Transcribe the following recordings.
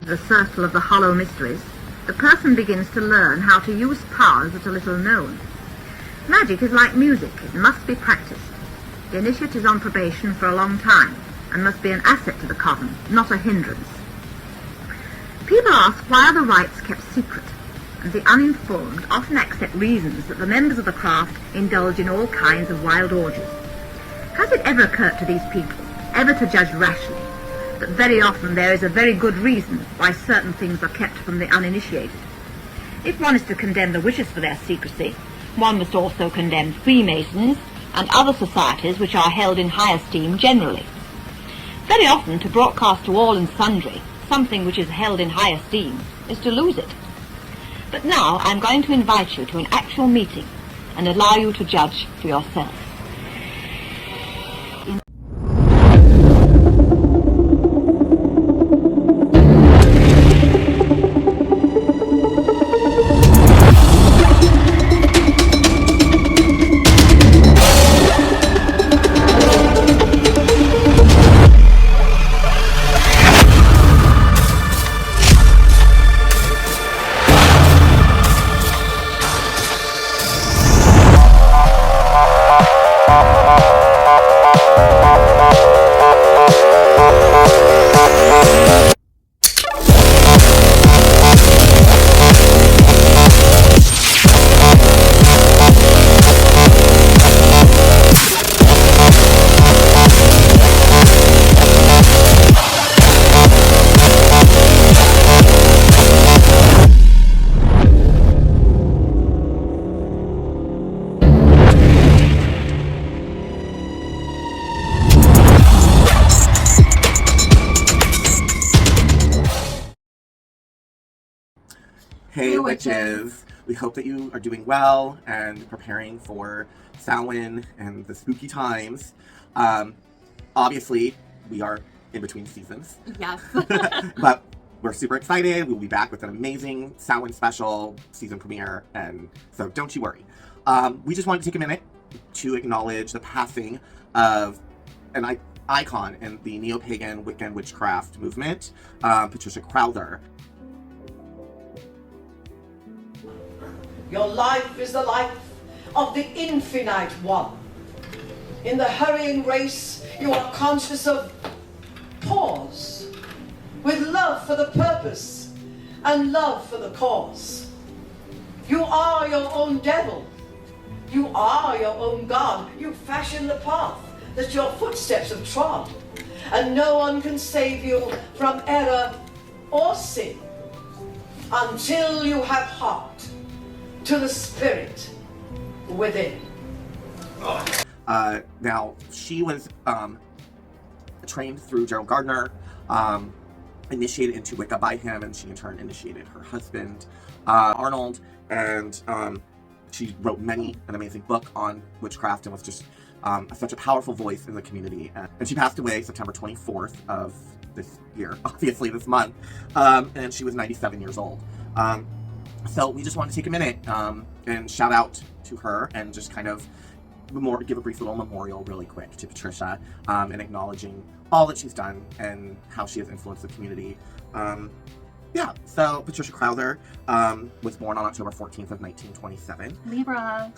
The circle of the hollow mysteries, the person begins to learn how to use powers that are little known. Magic is like music, it must be practiced. The initiate is on probation for a long time, and must be an asset to the coven, not a hindrance. People ask why are the rites kept secret, and the uninformed often accept reasons that the members of the craft indulge in all kinds of wild orgies. Has it ever occurred to these people, ever to judge rashly, that very often there is a very good reason why certain things are kept from the uninitiated? If one is to condemn the witches for their secrecy, one must also condemn Freemasons and other societies which are held in high esteem generally. Very often to broadcast to all and sundry something which is held in high esteem is to lose it. But now I'm going to invite you to an actual meeting and allow you to judge for yourself. Hey witches! We hope that you are doing well and preparing for Samhain and the spooky times. Obviously, we are in between seasons. Yes. But we're super excited. We'll be back with an amazing Samhain special season premiere, and so don't you worry. We just wanted to take a minute to acknowledge the passing of an icon in the neo-pagan Wiccan witchcraft movement, Patricia Crowther. Your life is the life of the infinite one. In the hurrying race, you are conscious of pause, with love for the purpose and love for the cause. You are your own devil. You are your own God. You fashion the path that your footsteps have trod, and no one can save you from error or sin until you have heart to the spirit within. Now, she was trained through Gerald Gardner, initiated into Wicca by him, and she in turn initiated her husband, Arnold, and she wrote an amazing book on witchcraft and was just such a powerful voice in the community. And she passed away September 24th of this year, obviously this month, and she was 97 years old. So we just want to take a minute and shout out to her and just kind of give a brief little memorial really quick to Patricia, and acknowledging all that she's done and how she has influenced the community. So Patricia Crowther was born on October 14th of 1927. Libra.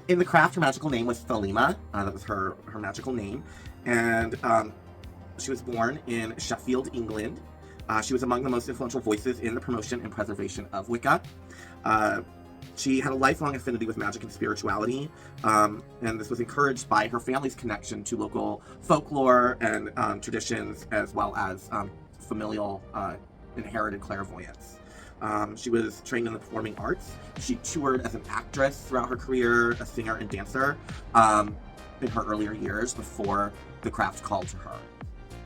In the craft, her magical name was Thelema. That was her magical name. And she was born in Sheffield, England. She was among the most influential voices in the promotion and preservation of Wicca. She had a lifelong affinity with magic and spirituality, and this was encouraged by her family's connection to local folklore and traditions, as well as familial inherited clairvoyance. She was trained in the performing arts. She toured as an actress throughout her career, a singer and dancer in her earlier years before the craft called to her.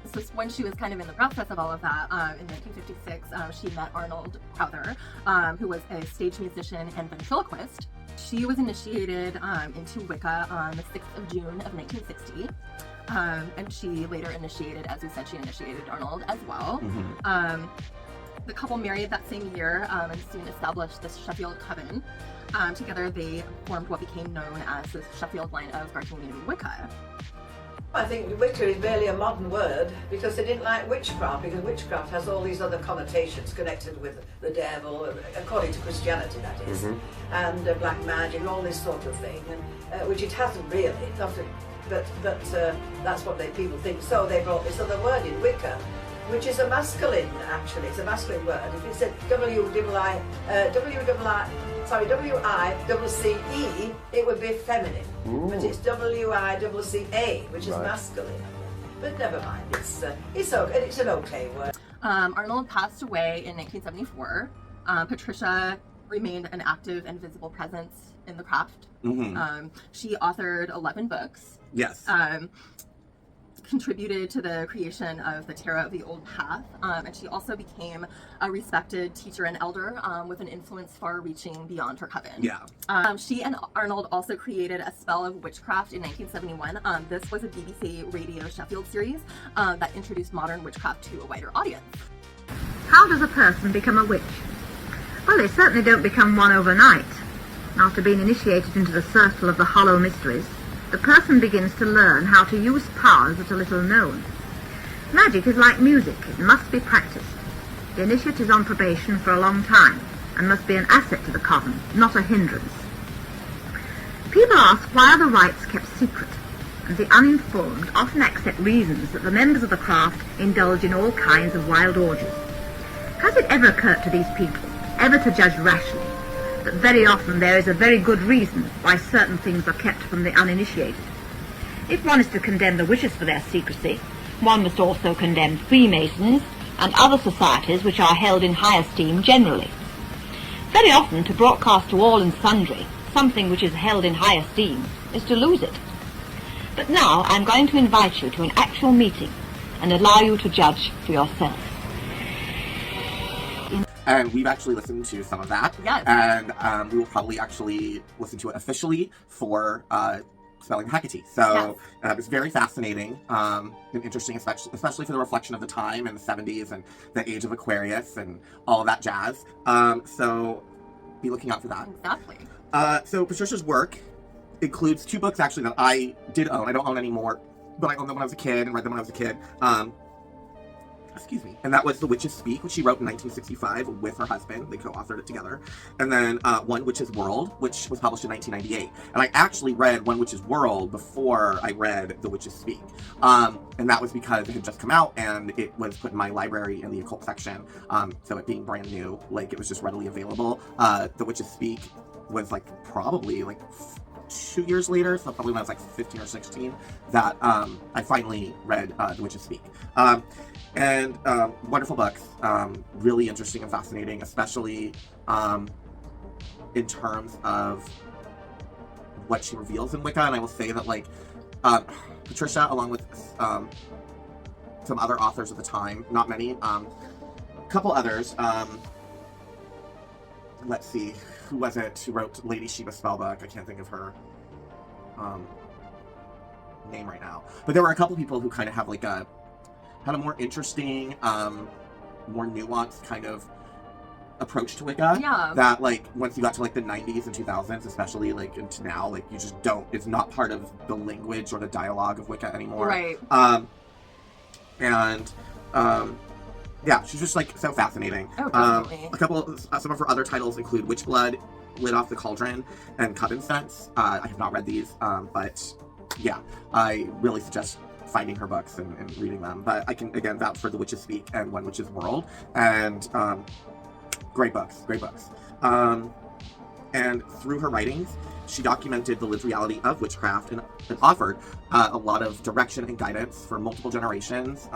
This was when she was kind of in the process of all of that. In 1956, she met Arnold Crowther, who was a stage musician and ventriloquist. She was initiated into Wicca on the 6th of June of 1960. And she later initiated, as we said, she initiated Arnold as well. Mm-hmm. The couple married that same year and soon established this Sheffield coven. Together they formed what became known as the Sheffield line of Bartholomew Wicca. I think Wicker is barely a modern word because they didn't like witchcraft, because witchcraft has all these other connotations connected with the devil, according to Christianity that is, and black magic and all this sort of thing, and which it hasn't really, nothing, but that's what people think. So they brought this other word in, Wicca, which is a masculine, actually. It's a masculine word. If it said W-I-C-C-E, it would be feminine. Ooh. But it's W-I-C-C-A, which is masculine. But never mind, it's okay. It's an okay word. Arnold passed away in 1974. Patricia remained an active and visible presence in the craft. She authored 11 books. Yes. Contributed to the creation of the Tarot of the Old Path, and she also became a respected teacher and elder with an influence far-reaching beyond her coven. Yeah. She and Arnold also created a spell of witchcraft in 1971. This was a BBC Radio Sheffield series that introduced modern witchcraft to a wider audience. How does a person become a witch? Well, they certainly don't become one overnight. After being initiated into the circle of the hollow mysteries, the person begins to learn how to use powers that are little known. Magic is like music, it must be practiced. The initiate is on probation for a long time and must be an asset to the coven, not a hindrance. People ask why are the rites kept secret, and the uninformed often accept reasons that the members of the craft indulge in all kinds of wild orgies. Has it ever occurred to these people, ever to judge rashly, that very often there is a very good reason why certain things are kept from the uninitiated? If one is to condemn the witches for their secrecy, one must also condemn Freemasons and other societies which are held in high esteem generally. Very often to broadcast to all and sundry something which is held in high esteem is to lose it. But now I'm going to invite you to an actual meeting and allow you to judge for yourself. And we've actually listened to some of that. Yes. And we will probably actually listen to it officially for spelling Heka-tea. So it's very fascinating and interesting, especially for the reflection of the time and the 70s and the age of Aquarius and all of that jazz. So be looking out for that. Exactly. So Patricia's work includes 2 books actually that I did own. I don't own anymore, but I owned them when I was a kid and read them when I was a kid. Excuse me. And that was The Witches Speak, which she wrote in 1965 with her husband. They co-authored it together. And then One Witch's World, which was published in 1998. And I actually read One Witch's World before I read The Witches Speak. And that was because it had just come out and it was put in my library in the Occult section. So it being brand new, like it was just readily available. The Witches Speak was like probably like 2 years later, so probably when I was like 15 or 16, that I finally read The Witches Speak. And wonderful books, really interesting and fascinating, especially in terms of what she reveals in Wicca. And I will say that, like, Patricia, along with some other authors at the time, not many, a couple others, let's see, who was it who wrote Lady Shiva Spellbook? I can't think of her name right now. But there were a couple people who kind of have like had a more interesting, more nuanced kind of approach to Wicca. Yeah. That like once you got to like the 90s and 2000s, especially like into now, like you just don't. It's not part of the language or the dialogue of Wicca anymore. Right. Yeah, she's just like so fascinating. Oh, definitely. Some of her other titles include Witchblood, Lit Off the Cauldron, and Coven Sense. I have not read these, but yeah, I really suggest finding her books and reading them. But I can again vouch for The Witches Speak and One Witch's World, and great books. And through her writings, she documented the lived reality of witchcraft and offered a lot of direction and guidance for multiple generations.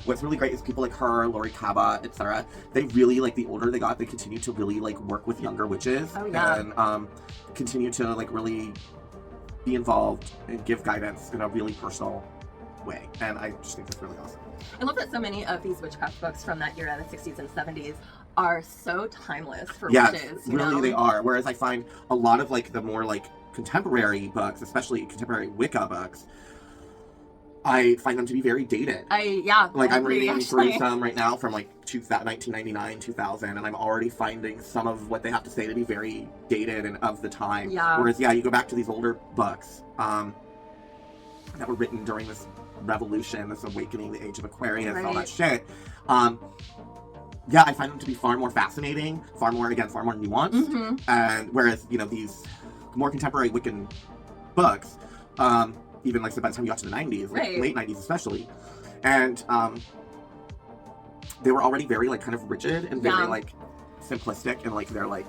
What's really great is people like her, Lori Cabot, etc. They really, like, the older they got, they continue to really like work with younger witches. Oh, yeah. And continue to like really be involved and give guidance in a really personal way. And I just think that's really awesome. I love that so many of these witchcraft books from that era, the 60s and 70s, are so timeless for witches. You really know? They are. Whereas I find a lot of like the more like contemporary books, especially contemporary Wicca books, I find them to be very dated. I'm reading through some right now from like 1999, 2000, and I'm already finding some of what they have to say to be very dated and of the time. Yeah. Whereas you go back to these older books, that were written during this revolution, this awakening, the age of Aquarius, all that Right. shit. Yeah, I find them to be far more fascinating, far more nuanced. And whereas, these more contemporary Wiccan books, even like by the time you got to the 90s, like Right. late 90s especially, and they were already very like kind of rigid and very Yeah. like simplistic, and like they're like,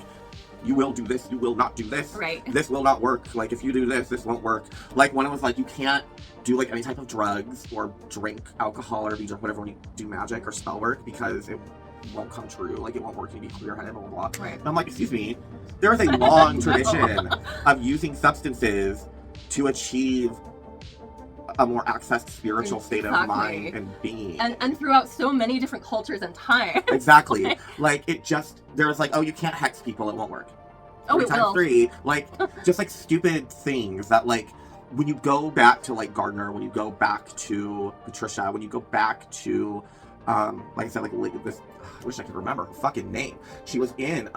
you will do this, you will not do this. Right. This will not work. Like, if you do this, this won't work. Like, one was like, you can't do like any type of drugs or drink alcohol or be drunk whatever when you do magic or spell work, because it won't come true. Like, it won't work. You'll be clear-headed, blah, blah, blah. Right. And I'm like, excuse me. There is a long tradition of using substances to achieve a more accessed spiritual state of mind and being. And throughout so many different cultures and times. Exactly. Like, it just, there's like, oh, you can't hex people, it won't work. Oh, it will. 3 like, just like stupid things that like, when you go back to like Gardner, when you go back to Patricia, when you go back to, like I said, like this, I wish I could remember her fucking name. She was in,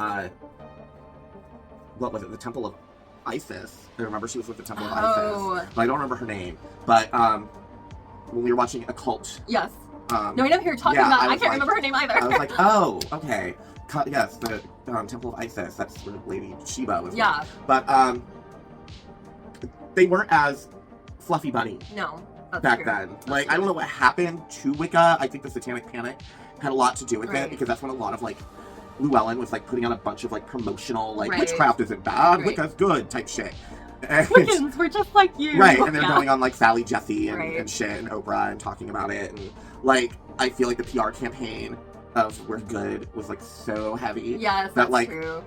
what was it, the Temple of Isis. I remember she was with the Temple of Isis. But I don't remember her name. But when we were watching Occult. Yes. No, I know who you're talking about. I can't remember her name either. I was like, oh, okay. Yes, the Temple of Isis. That's where Lady Sheba was. Yeah. With. But they weren't as fluffy bunny. No. Back then. Like, I don't know what happened to Wicca. I think the Satanic Panic had a lot to do with it, because that's when a lot of like Llewellyn was like putting on a bunch of like promotional like witchcraft isn't bad, Wicca's good type shit. And, Wiccans were just like you. Right, and they're going on like Sally Jesse and shit and Oprah and talking about it, and like I feel like the PR campaign of We're Good was like so heavy. Yes, that that's like true.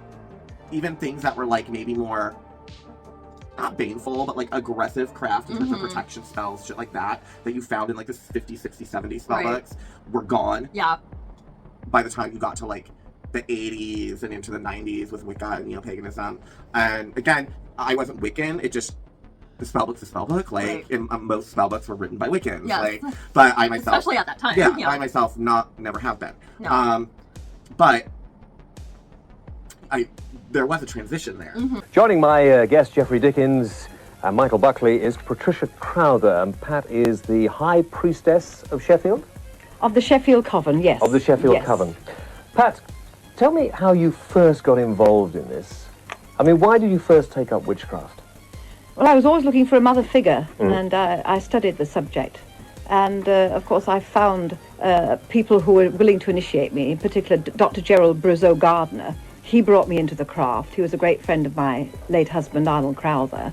even things that were like maybe more not baneful, but like aggressive craft in terms of protection spells, shit like that you found in like the 50s, 60s, 70s spell books were gone. Yeah. By the time you got to like the 80s and into the 90s with Wicca and neo-paganism. And again, I wasn't Wiccan, it just, the spellbook's a spellbook. Like, most spellbooks were written by Wiccans. Yes. Like, but I myself... Especially at that time. Yeah, I myself never have been. No. But there was a transition there. Joining my guest, Jeffrey Dickens, and Michael Buckley, is Patricia Crowther. And Pat is the High Priestess of Sheffield? Of the Sheffield Coven, yes. Of the Sheffield Coven. Pat, tell me how you first got involved in this. I mean, why did you first take up witchcraft? Well, I was always looking for a mother figure, and I studied the subject. And, of course, I found people who were willing to initiate me, in particular Dr. Gerald Brazeau Gardner. He brought me into the craft. He was a great friend of my late husband, Arnold Crowther.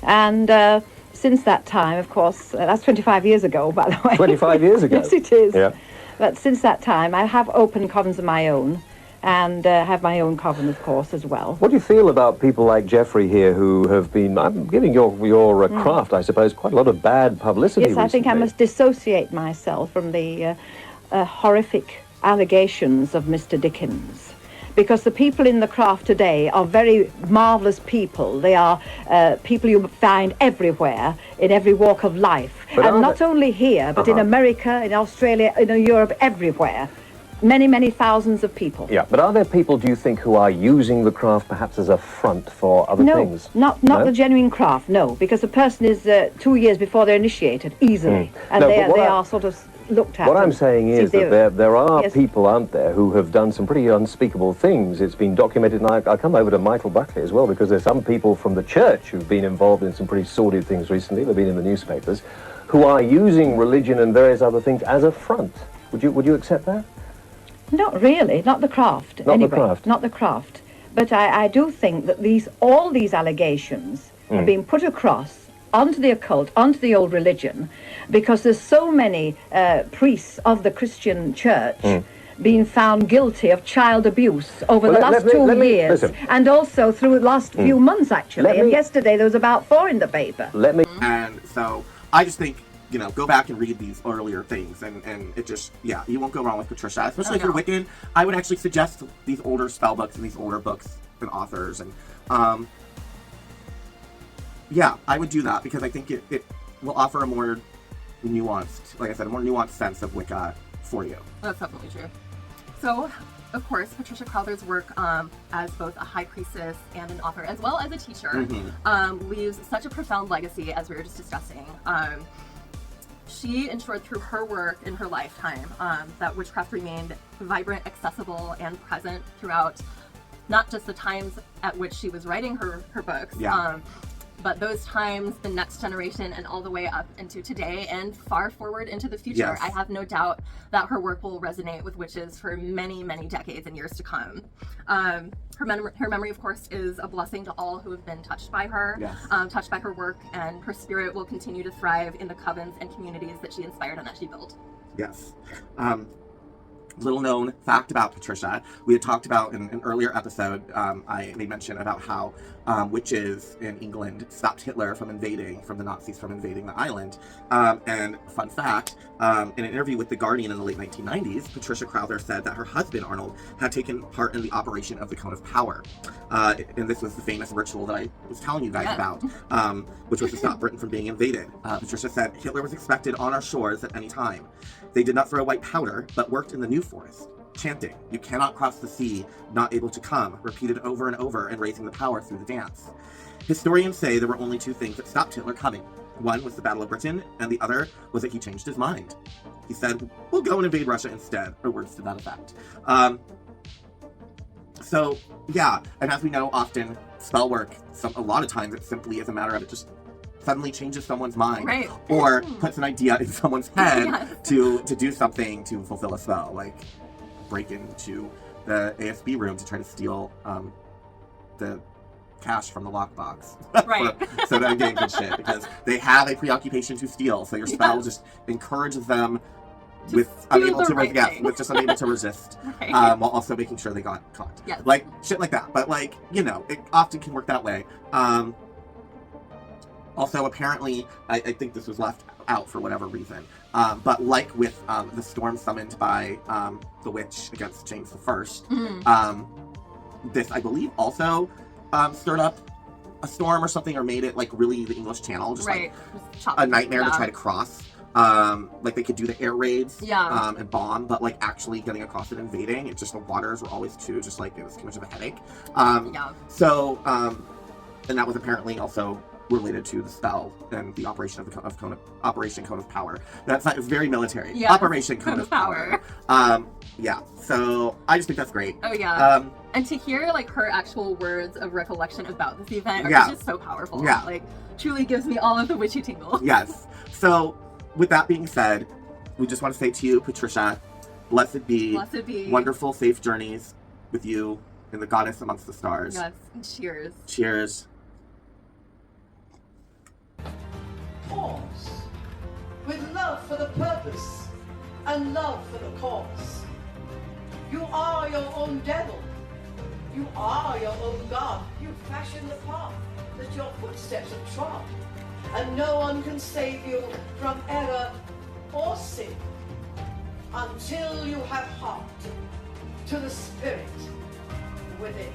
And since that time, of course, that's 25 years ago, by the way. 25 years ago? Yes, it is. Yeah. But since that time, I have opened covens of my own, and have my own coven, of course, as well. What do you feel about people like Jeffrey here who have been, I'm giving your craft, I suppose, quite a lot of bad publicity Yes, I think I must dissociate myself from the horrific allegations of Mr. Dickens. Because the people in the craft today are very marvellous people. They are people you find everywhere, in every walk of life. But and not only here, but in America, in Australia, in Europe, everywhere. Many, many thousands of people. Yeah, but are there people, do you think, who are using the craft perhaps as a front for other things? No, not the genuine craft, no. Because a person is 2 years before they're initiated, easily. And No, they but are sort of looked at. What I'm saying is that there are Yes. people out there who have done some pretty unspeakable things. It's been documented, and I'll come over to Michael Buckley as well, because there's some people from the church who've been involved in some pretty sordid things recently. They've been in the newspapers, who are using religion and various other things as a front. Would you accept that? Not really, not the craft. Not anyway, the craft. Not the craft. But I do think that all these allegations are being put across onto the occult, onto the old religion, because there's so many priests of the Christian church being found guilty of child abuse over the last 2 years, and also through the last few months, actually. And yesterday there was about 4 in the paper. And so I just think, go back and read these earlier things, and it just, you won't go wrong with Patricia. Especially if you're Wiccan, I would actually suggest these older spell books and these older books and authors, and I would do that, because I think it will offer a more nuanced, like I said, a more nuanced sense of Wicca for you. That's definitely true. So, of course, Patricia Crowther's work as both a high priestess and an author, as well as a teacher, leaves such a profound legacy, as we were just discussing. She ensured through her work in her lifetime that witchcraft remained vibrant, accessible, and present throughout not just the times at which she was writing her books, but those times, the next generation, and all the way up into today and far forward into the future. Yes. I have no doubt that her work will resonate with witches for many, many decades and years to come. Her memory, of course, is a blessing to all who have been touched by her, touched by her work, and her spirit will continue to thrive in the covens and communities that she inspired and that she built. Yes. Little known fact about Patricia. We had talked about in an earlier episode, I made mention about how witches in England stopped Hitler from the Nazis from invading the island. And fun fact, in an interview with The Guardian in the late 1990s, Patricia Crowther said that her husband, Arnold, had taken part in the operation of the Cone of Power. And this was the famous ritual that I was telling you guys about, which was to stop Britain from being invaded. Patricia said, Hitler was expected on our shores at any time. They did not throw white powder, but worked in the New Forest, chanting, "You cannot cross the sea, not able to come," repeated over and over and raising the power through the dance. Historians say there were only two things that stopped Hitler coming. One was the Battle of Britain, and the other was that he changed his mind. He said, "We'll go and invade Russia instead," or words to that effect. So, yeah, and as we know, often spell work, a lot of times it simply is a matter of it just suddenly changes someone's mind, or puts an idea in someone's head to do something to fulfill a spell, like break into the ASB room to try to steal the cash from the lockbox, so they're getting good shit because they have a preoccupation to steal. So your spell just encourages them with unable to resist, while also making sure they got caught, like shit like that. But like, you know, it often can work that way. Also, apparently, I think this was left out for whatever reason, but like with the storm summoned by the witch against James I, this, I believe, also stirred up a storm or something, or made it like really the English Channel just like a nightmare to try to cross. Like they could do the air raids and bomb, but like actually getting across and invading, it's just the waters were always too just like it was too much of a headache. So and that was apparently also related to the spell and the operation of Operation Cone of Power. It's very military. Operation Cone of Power. So I just think that's great. And to hear like her actual words of recollection about this event are just so powerful. Like truly gives me all of the witchy tingles. Yes. So with that being said, we just want to say to you, Patricia, blessed be. Wonderful, safe journeys with you and the goddess amongst the stars. Yes. And cheers. Cheers. Pause. With love for the purpose and love for the cause. You are your own devil. You are your own God. You fashion the path that your footsteps have trod. And no one can save you from error or sin until you have heart to the spirit within.